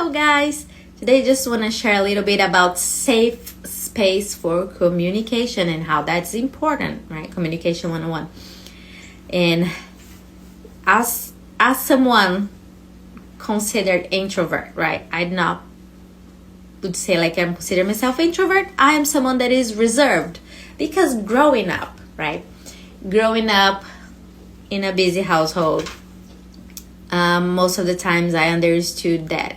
Hello guys! Today I just want to share a little bit about safe space for communication and how that's important, right? Communication 101. And as someone considered introvert, right? I'd not would say like I'm consider myself introvert. I am someone that is reserved because growing up, right? Growing up in a busy household, most of the times I understood that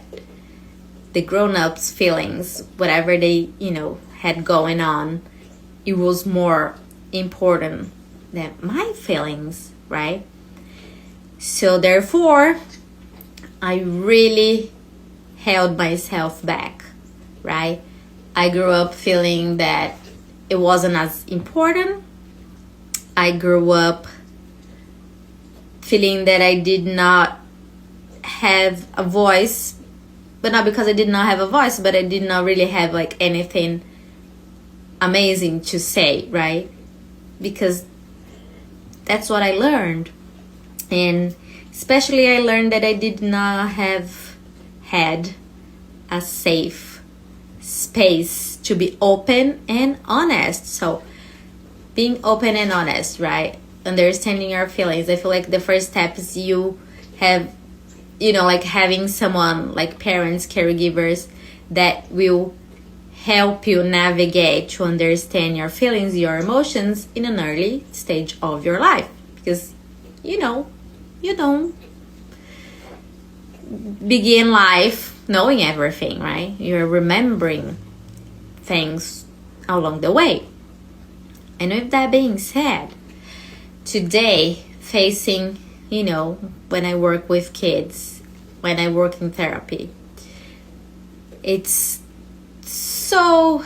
the grown-ups' feelings, whatever they, had going on, it was more important than my feelings, right? So therefore, I really held myself back, right? I grew up feeling that it wasn't as important. I grew up feeling that I did not have a voice, but not because I did not have a voice, but I did not really have like anything amazing to say, right? Because that's what I learned. And especially I learned that I did not have had a safe space to be open and honest. So being open and honest, right? Understanding your feelings. I feel like the first step is you have, like having someone like parents, caregivers that will help you navigate to understand your feelings, your emotions in an early stage of your life. Because, you don't begin life knowing everything, right? You're remembering things along the way. And with that being said, today, facing, when I work with kids, when I work in therapy, it's so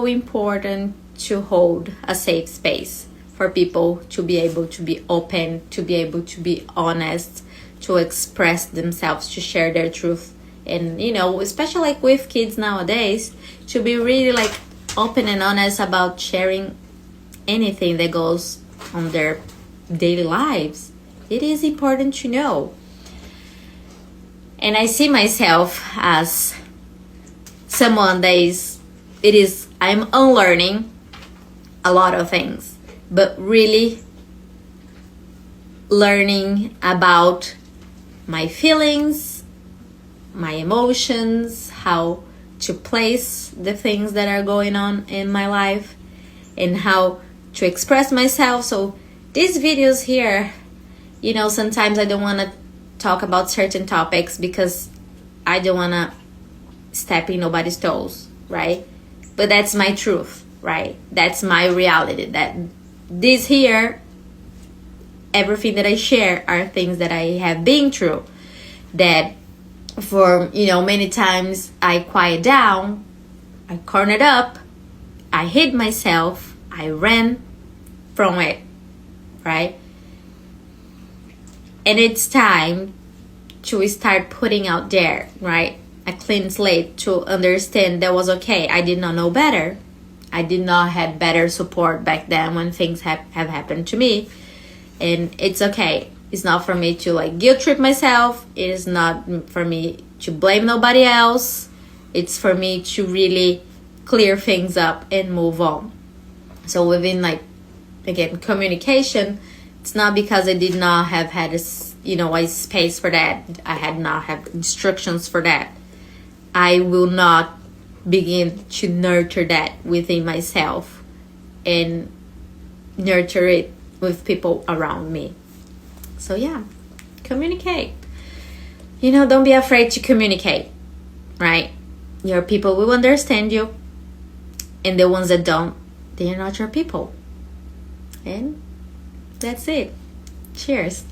important to hold a safe space for people to be able to be open, to be able to be honest, to express themselves, to share their truth. And, especially like with kids nowadays, to be really like open and honest about sharing anything that goes on their daily lives. It is important to know. And I see myself as someone that I'm unlearning a lot of things, but really learning about my feelings, my emotions, how to place the things that are going on in my life, and how to express myself. So these videos here, sometimes I don't want to talk about certain topics because I don't want to step in nobody's toes, right? But that's my truth, right? That's my reality. That this here, everything that I share are things that I have been through. That for, many times I quiet down, I cornered up, I hid myself, I ran from it, right? And it's time to start putting out there, right? A clean slate to understand that was okay. I did not know better. I did not have better support back then when things have happened to me. And it's okay. It's not for me to like guilt trip myself. It is not for me to blame nobody else. It's for me to really clear things up and move on. So within again, communication, it's not because I did not have had a space for that. I had not had instructions for that. I will not begin to nurture that within myself and nurture it with people around me. So yeah, communicate. Don't be afraid to communicate, right? Your people will understand you, and the ones that don't, they are not your people. And that's it. Cheers.